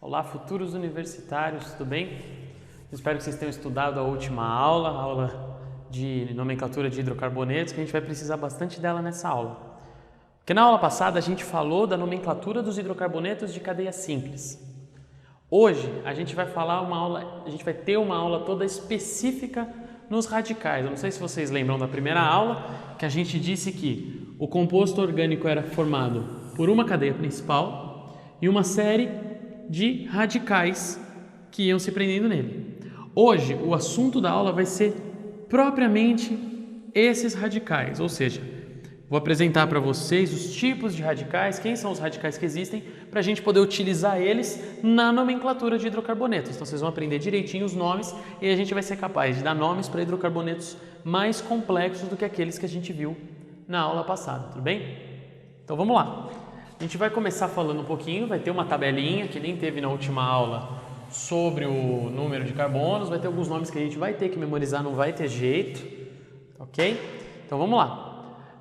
Olá, futuros universitários, tudo bem? Espero que vocês tenham estudado a última aula, a aula de nomenclatura de hidrocarbonetos, que a gente vai precisar bastante dela nessa aula. Porque na aula passada a gente falou da nomenclatura dos hidrocarbonetos de cadeia simples. Hoje a gente vai ter uma aula toda específica nos radicais. Eu não sei se vocês lembram da primeira aula, que a gente disse que o composto orgânico era formado por uma cadeia principal e uma série de radicais que iam se prendendo nele. Hoje, o assunto da aula vai ser propriamente esses radicais, ou seja, vou apresentar para vocês os tipos de radicais, quem são os radicais que existem, para a gente poder utilizar eles na nomenclatura de hidrocarbonetos. Então, vocês vão aprender direitinho os nomes e a gente vai ser capaz de dar nomes para hidrocarbonetos mais complexos do que aqueles que a gente viu na aula passada, tudo bem? Então, vamos lá. A gente vai começar falando um pouquinho, vai ter uma tabelinha que nem teve na última aula sobre o número de carbonos, vai ter alguns nomes que a gente vai ter que memorizar, não vai ter jeito, ok? Então vamos lá.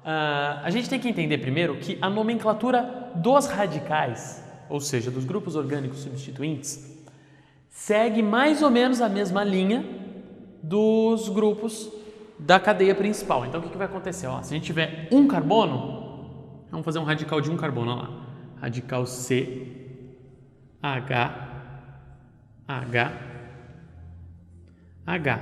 A gente tem que entender primeiro que a nomenclatura dos radicais, ou seja, dos grupos orgânicos substituintes, segue mais ou menos a mesma linha dos grupos da cadeia principal. Então o que vai acontecer? Ó, se a gente tiver um carbono, vamos fazer um radical de um carbono, olha lá. Radical C, H, H, H.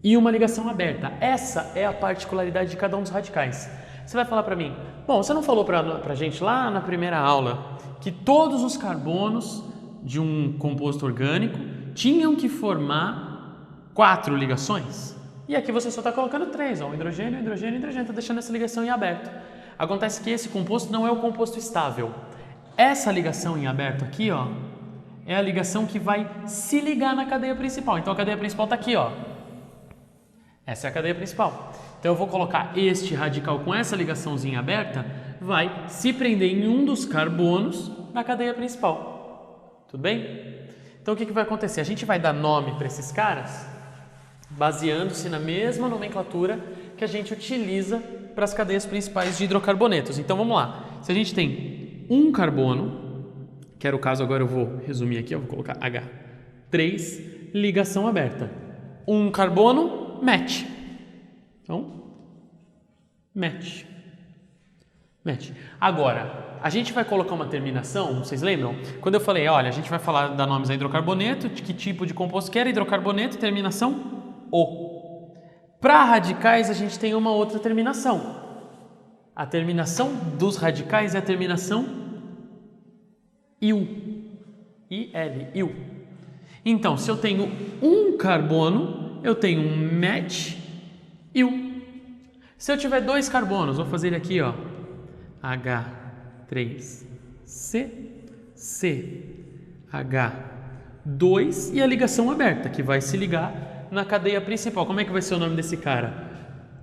E uma ligação aberta. Essa é a particularidade de cada um dos radicais. Você vai falar para mim, bom, você não falou para a gente lá na primeira aula que todos os carbonos de um composto orgânico tinham que formar 4 ligações? E aqui você só está colocando 3, ó, hidrogênio, hidrogênio, hidrogênio, está deixando essa ligação em aberto. Acontece que esse composto não é o composto estável. Essa ligação em aberto aqui, ó, é a ligação que vai se ligar na cadeia principal. Então a cadeia principal está aqui, ó. Essa é a cadeia principal. Então eu vou colocar este radical com essa ligaçãozinha aberta, vai se prender em um dos carbonos da cadeia principal. Tudo bem? Então o que vai acontecer? A gente vai dar nome para esses caras baseando-se na mesma nomenclatura que a gente utiliza para as cadeias principais de hidrocarbonetos. Então vamos lá. Se a gente tem um carbono, que era o caso, agora eu vou resumir aqui, eu vou colocar H3, ligação aberta. Um carbono, match. Então, match. Match. Agora, a gente vai colocar uma terminação, vocês lembram? Quando eu falei, olha, a gente vai falar dar nomes a hidrocarboneto, de que tipo de composto que era hidrocarboneto, terminação O. Para radicais, a gente tem uma outra terminação. A terminação dos radicais é a terminação IL. IL, IL. Então, se eu tenho um carbono, eu tenho um match IL. Se eu tiver 2 carbonos, vou fazer aqui, ó, H3C, CH2 e a ligação aberta, que vai se ligar na cadeia principal. Como é que vai ser o nome desse cara?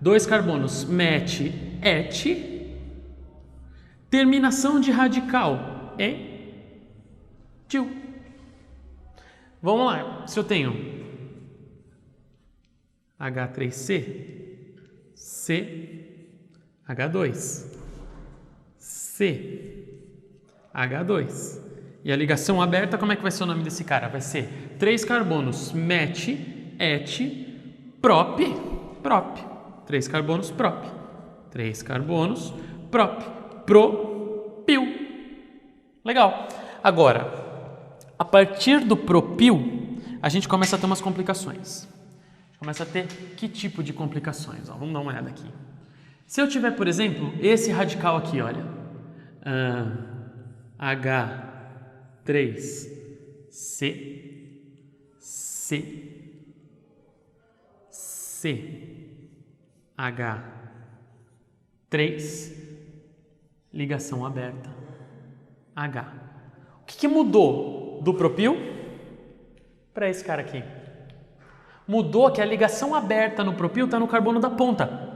2 carbonos, match, et, terminação de radical, til. Vamos lá, se eu tenho H3C, CH2, CH2 e a ligação aberta, como é que vai ser o nome desse cara? Vai ser 3 carbonos, match, et, prop, prop. 3 carbonos, prop. 3 carbonos, prop. Propil. Legal. Agora, a partir do propil, a gente começa a ter umas complicações. Começa a ter que tipo de complicações? Ó, vamos dar uma olhada aqui. Se eu tiver, por exemplo, esse radical aqui, olha, H3C, CH3, ligação aberta, H. O que mudou do propil para esse cara aqui? Mudou que a ligação aberta no propil está no carbono da ponta.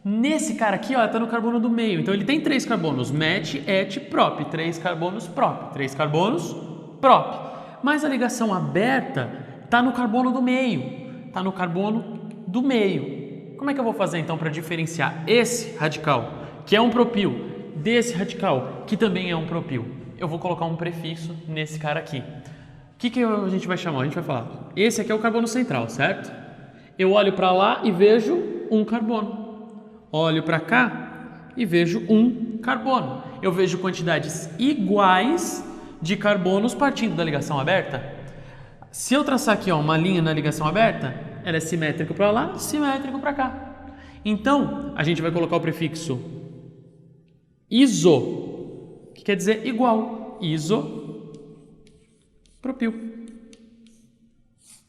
Nesse cara aqui, ó, está no carbono do meio. Então ele tem 3 carbonos, match, et, prop. 3 carbonos, prop. 3 carbonos, prop. Mas a ligação aberta está no carbono do meio. Está no carbono do meio. Como é que eu vou fazer então para diferenciar esse radical, que é um propil, desse radical, que também é um propil? Eu vou colocar um prefixo nesse cara aqui. O que a gente vai chamar? A gente vai falar, esse aqui é o carbono central, certo? Eu olho para lá e vejo um carbono. Olho para cá e vejo um carbono. Eu vejo quantidades iguais de carbonos partindo da ligação aberta. Se eu traçar aqui uma linha na ligação aberta, ela é simétrica para lá, simétrico para cá. Então, a gente vai colocar o prefixo iso, que quer dizer igual. Isopropil.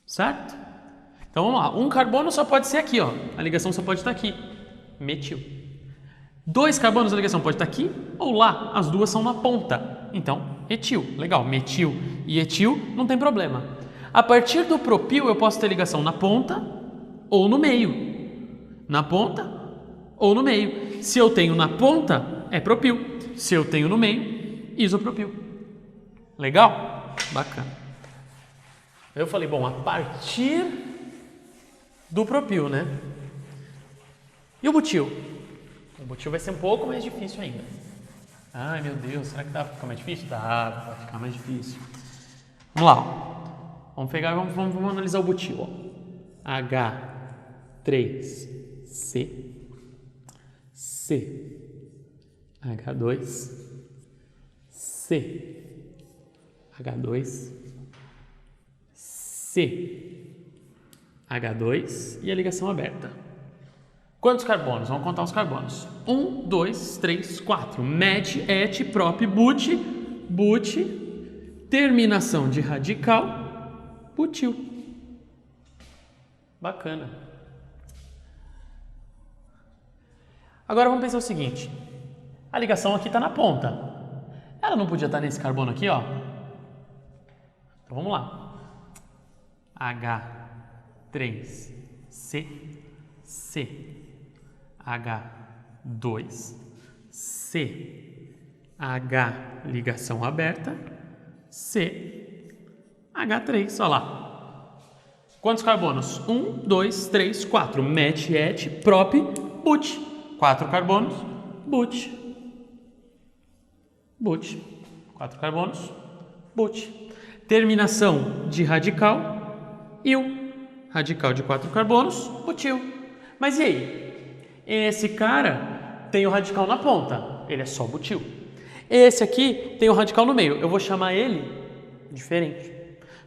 Certo? Então, vamos lá. Um carbono só pode ser aqui, ó. A ligação só pode estar aqui. Metil. 2 carbonos, a ligação pode estar aqui ou lá. As duas são na ponta. Então, etil. Legal. Metil e etil não tem problema. A partir do propil, eu posso ter ligação na ponta ou no meio. Na ponta ou no meio. Se eu tenho na ponta, é propil. Se eu tenho no meio, isopropil. Legal? Bacana. Eu falei, bom, a partir do propil, né? E o butil? O butil vai ser um pouco mais difícil ainda. Ai, meu Deus, será que dá para ficar mais difícil? Dá, vai ficar mais difícil. Vamos lá, ó. Vamos pegar e vamos analisar o butil, ó. H3C, C, H2, C, H2, C, H2 e a ligação aberta. Quantos carbonos? Vamos contar os carbonos. 1, 2, 3, 4. Met, et, prop, but, terminação de radical, butil. Bacana. Agora vamos pensar o seguinte. A ligação aqui está na ponta. Ela não podia estar nesse carbono aqui, ó. Então vamos lá. H3C, C, H2, C, H, ligação aberta, C, H3, olha lá. Quantos carbonos? 1, 2, 3, 4. Met, et, prop, but. 4 carbonos, but. 4 carbonos, but. Terminação de radical, il. Radical de 4 carbonos, butil. Mas e aí? Esse cara tem o radical na ponta, ele é só butil. Esse aqui tem o radical no meio, eu vou chamar ele diferente.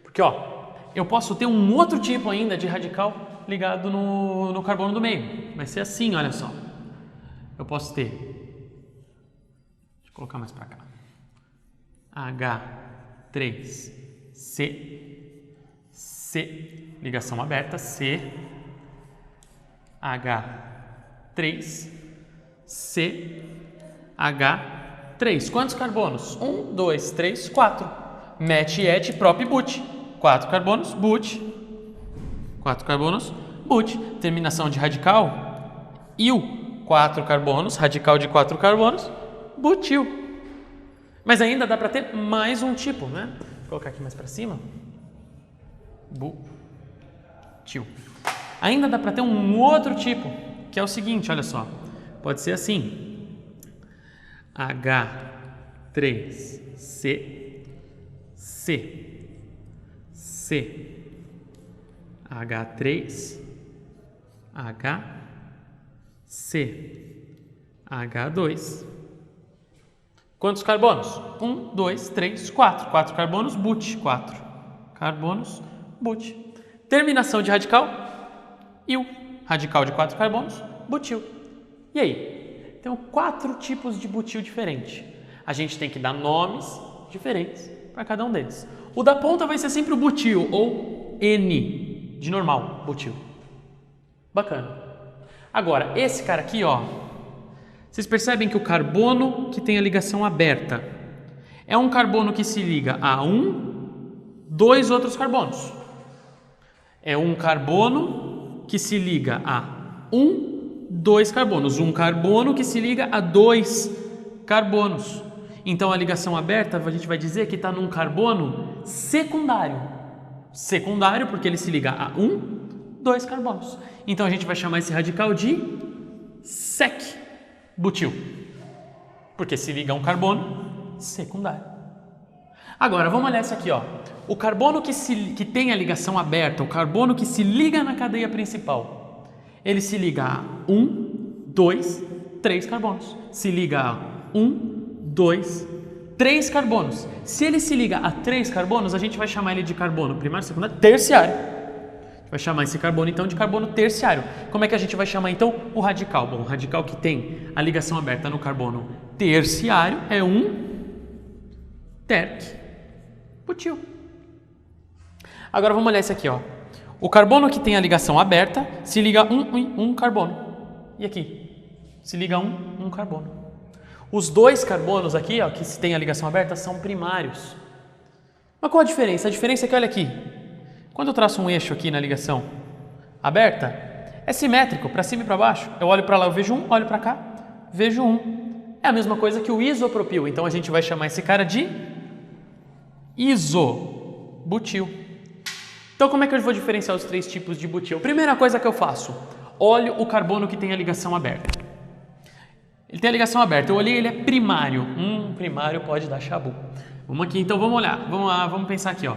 Porque, ó, eu posso ter um outro tipo ainda de radical ligado no carbono do meio. Vai ser assim, olha só. Eu posso ter, deixa eu colocar mais para cá, H3C, C, ligação aberta, C, H3, C, H3. Quantos carbonos? 1, 2, 3, 4. Met, et, prop, but. 4 carbonos, but. 4 carbonos, but. Terminação de radical, il. 4 carbonos, radical de 4 carbonos, butil. Mas ainda dá para ter mais um tipo, né? Vou colocar aqui mais para cima. Butil. Ainda dá para ter um outro tipo, que é o seguinte, olha só. Pode ser assim. H3C, C, C, H3, H, C, H2. Quantos carbonos? 1, 2, 3, 4. 4 carbonos, but. 4 carbonos, but. Terminação de radical, il. Radical de 4 carbonos, butil. E aí? Tem 4 tipos de butil diferentes. A gente tem que dar nomes diferentes para cada um deles. O da ponta vai ser sempre o butil, ou N, de normal, butil. Bacana. Agora, esse cara aqui, ó, vocês percebem que o carbono que tem a ligação aberta é um carbono que se liga a 2 outros carbonos. É um carbono que se liga a 2 carbonos. Um carbono que se liga a 2 carbonos. Então, a ligação aberta, a gente vai dizer que está num carbono secundário. Secundário porque ele se liga a 2 carbonos. Então a gente vai chamar esse radical de sec-butil, porque se liga a um carbono secundário. Agora, vamos olhar isso aqui, ó. O carbono que tem a ligação aberta, o carbono que se liga na cadeia principal, ele se liga a 2, 3 carbonos. Se liga a 2, 3 carbonos. Se ele se liga a 3 carbonos, a gente vai chamar ele de carbono primário, secundário, terciário. A gente vai chamar esse carbono, então, de carbono terciário. Como é que a gente vai chamar, então, o radical? Bom, o radical que tem a ligação aberta no carbono terciário é terc-butil. Agora vamos olhar isso aqui, ó. O carbono que tem a ligação aberta se liga a um carbono. E aqui? Se liga a um carbono. Os 2 carbonos aqui, ó, que tem a ligação aberta, são primários. Mas qual a diferença? A diferença é que, olha aqui, quando eu traço um eixo aqui na ligação aberta, é simétrico, para cima e para baixo. Eu olho para lá, eu vejo olho para cá, vejo É a mesma coisa que o isopropil, então a gente vai chamar esse cara de isobutil. Então como é que eu vou diferenciar os 3 tipos de butil? Primeira coisa que eu faço, olho o carbono que tem a ligação aberta. Ele tem a ligação aberta, eu olhei, ele é primário. Primário pode dar chabu. Vamos aqui, então vamos olhar, vamos pensar aqui, ó.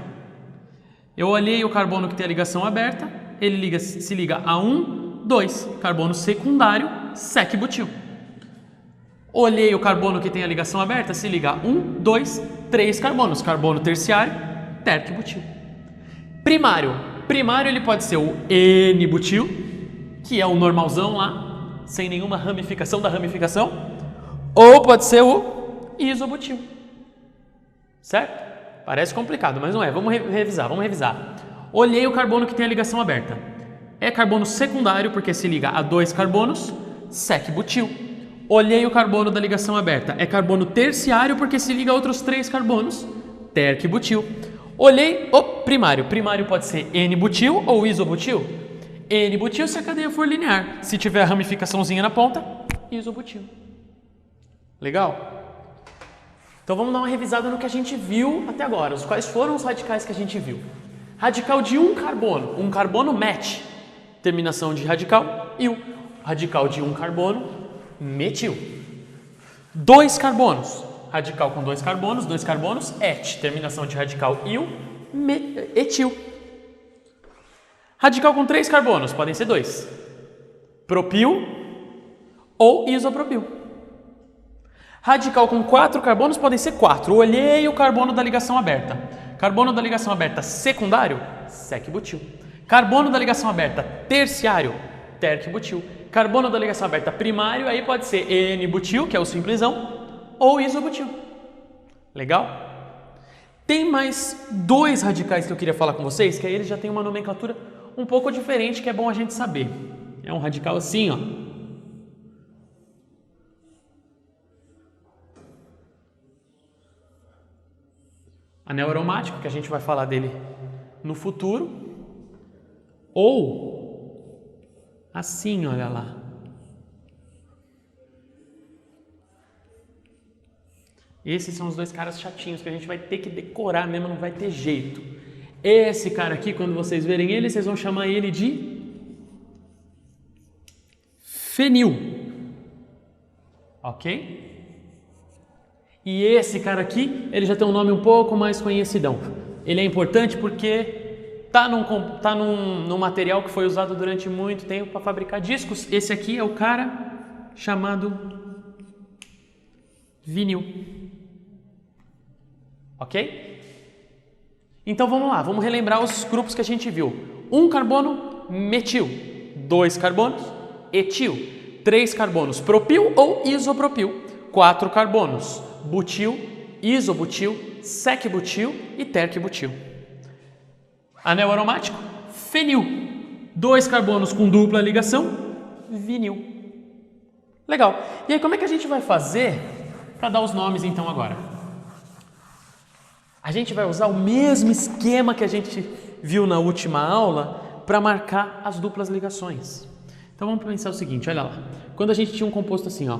Eu olhei o carbono que tem a ligação aberta, ele se liga a 2, carbono secundário, sec-butil. Olhei o carbono que tem a ligação aberta, se liga a 2, 3 carbonos, carbono terciário, terc-butil. Primário ele pode ser o N-butil, que é o normalzão lá, sem nenhuma ramificação da ramificação, ou pode ser o isobutil. Certo? Parece complicado, mas não é. Vamos revisar. Olhei o carbono que tem a ligação aberta. É carbono secundário porque se liga a 2 carbonos, sec-butil. Olhei o carbono da ligação aberta. É carbono terciário porque se liga a outros 3 carbonos, terc-butil. Olhei o primário. Primário pode ser N-butil ou isobutil. N-butil se a cadeia for linear. Se tiver a ramificaçãozinha na ponta, isobutil. Legal? Então vamos dar uma revisada no que a gente viu até agora. Quais foram os radicais que a gente viu? Radical de um carbono met, terminação de radical il. Radical de um carbono, metil. 2 carbonos, radical com 2 carbonos, et, terminação de radical il, etil. Radical com 3 carbonos, podem ser 2, propil ou isopropil. Radical com 4 carbonos podem ser 4. Olhei o carbono da ligação aberta. Carbono da ligação aberta secundário, sec-butil. Carbono da ligação aberta terciário, terc-butil. Carbono da ligação aberta primário, aí pode ser N-butil, que é o simplesão, ou isobutil. Legal? Tem mais 2 radicais que eu queria falar com vocês, que aí eles já têm uma nomenclatura um pouco diferente, que é bom a gente saber. É um radical assim, ó. Anel aromático, que a gente vai falar dele no futuro, ou assim, olha lá. Esses são os 2 caras chatinhos que a gente vai ter que decorar mesmo, não vai ter jeito. Esse cara aqui, quando vocês verem ele, vocês vão chamar ele de fenil. Ok? E esse cara aqui, ele já tem um nome um pouco mais conhecidão. Ele é importante porque está num material que foi usado durante muito tempo para fabricar discos. Esse aqui é o cara chamado vinil. Ok? Então vamos lá, vamos relembrar os grupos que a gente viu. 1 carbono, metil. 2 carbonos, etil. 3 carbonos, propil ou isopropil. 4 carbonos, butil, isobutil, sec-butil e terc-butil. Anel aromático, fenil. 2 carbonos com dupla ligação, vinil. Legal. E aí como é que a gente vai fazer para dar os nomes então agora? A gente vai usar o mesmo esquema que a gente viu na última aula para marcar as duplas ligações. Então vamos pensar o seguinte, olha lá. Quando a gente tinha um composto assim, ó,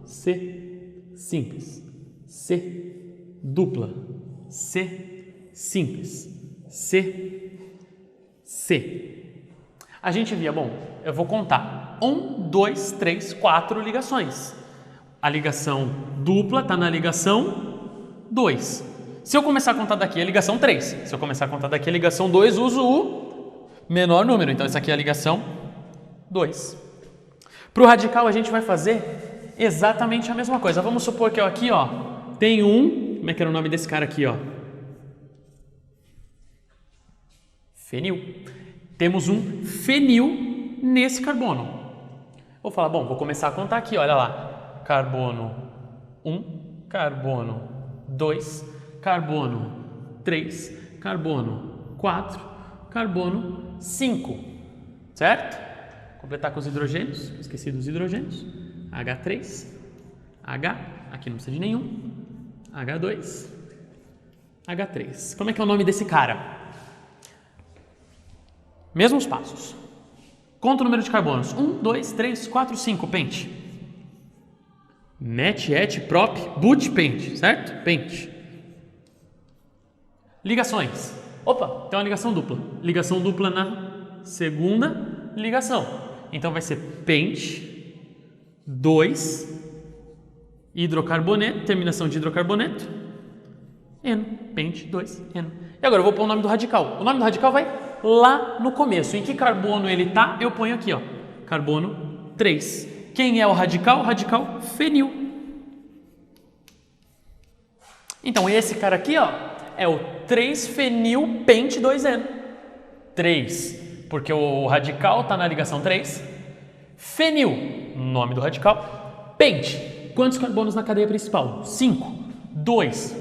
C simples, C dupla, C simples. C. A gente via, bom, eu vou contar 1, 2, 3, 4 ligações. A ligação dupla está na ligação 2. Se eu começar a contar daqui, é a ligação 3. Se eu começar a contar daqui, a ligação 2, uso o menor número. Então, essa aqui é a ligação 2. Para o radical, a gente vai fazer exatamente a mesma coisa. Vamos supor que eu aqui, ó, tem um... Como é que era o nome desse cara aqui, ó? Fenil. Temos um fenil nesse carbono. Vou falar, bom, vou começar a contar aqui, olha lá. Carbono 1, carbono 2, carbono 3, carbono 4, carbono 5, certo? Completar com os hidrogênios, esqueci dos hidrogênios. H3, H, aqui não precisa de nenhum. H2, H3. Como é que é o nome desse cara? Mesmos passos. Conta o número de carbonos. 1, 2, 3, 4, 5, pente. Met, et, prop, but, pente, certo? Pente. Ligações. Opa, tem uma ligação dupla. Ligação dupla na segunda ligação. Então vai ser pente, 2, hidrocarboneto, terminação de hidrocarboneto, eno, pente, 2, eno. E agora eu vou pôr o nome do radical. O nome do radical vai lá no começo. Em que carbono ele tá? Eu ponho aqui, ó. Carbono 3. Quem é o radical? Radical fenil. Então, esse cara aqui, ó, é o 3-fenil pente 2-eno. 3, porque o radical tá na ligação 3. Fenil, nome do radical. Pente, quantos carbonos na cadeia principal? 5. 2,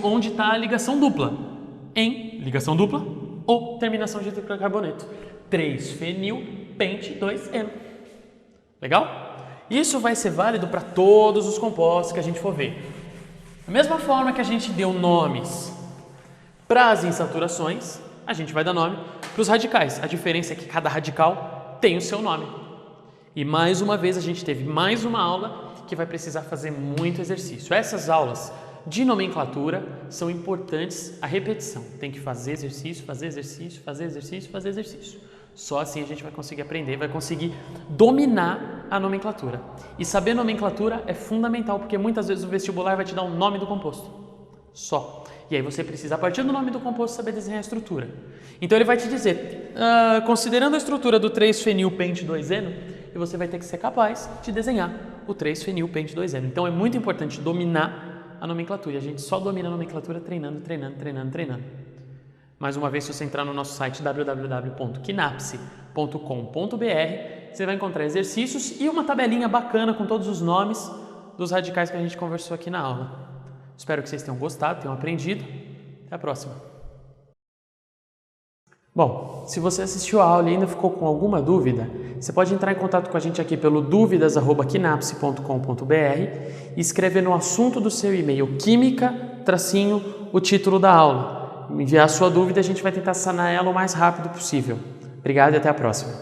onde está a ligação dupla? Em ligação dupla ou terminação de hidrocarboneto. 3-fenil pente 2-eno. Legal? Isso vai ser válido para todos os compostos que a gente for ver. Da mesma forma que a gente deu nomes para as insaturações, a gente vai dar nome para os radicais. A diferença é que cada radical tem o seu nome. E mais uma vez a gente teve mais uma aula que vai precisar fazer muito exercício. Essas aulas de nomenclatura são importantes a repetição. Tem que fazer exercício, fazer exercício, fazer exercício, fazer exercício. Só assim a gente vai conseguir aprender, vai conseguir dominar a nomenclatura. E saber nomenclatura é fundamental, porque muitas vezes o vestibular vai te dar o nome do composto. Só. E aí você precisa, a partir do nome do composto, saber desenhar a estrutura. Então ele vai te dizer, considerando a estrutura do 3-fenil pente 2-eno, e você vai ter que ser capaz de desenhar o 3-fenil pente 2-eno. Então é muito importante dominar a nomenclatura. E a gente só domina a nomenclatura treinando. Mais uma vez, se você entrar no nosso site www.kinapse.com.br, você vai encontrar exercícios e uma tabelinha bacana com todos os nomes dos radicais que a gente conversou aqui na aula. Espero que vocês tenham gostado, tenham aprendido. Até a próxima. Bom, se você assistiu a aula e ainda ficou com alguma dúvida, você pode entrar em contato com a gente aqui pelo duvidas@kinapse.com.br e escrever no assunto do seu e-mail química, o título da aula. Enviar a sua dúvida, a gente vai tentar sanar ela o mais rápido possível. Obrigado e até a próxima.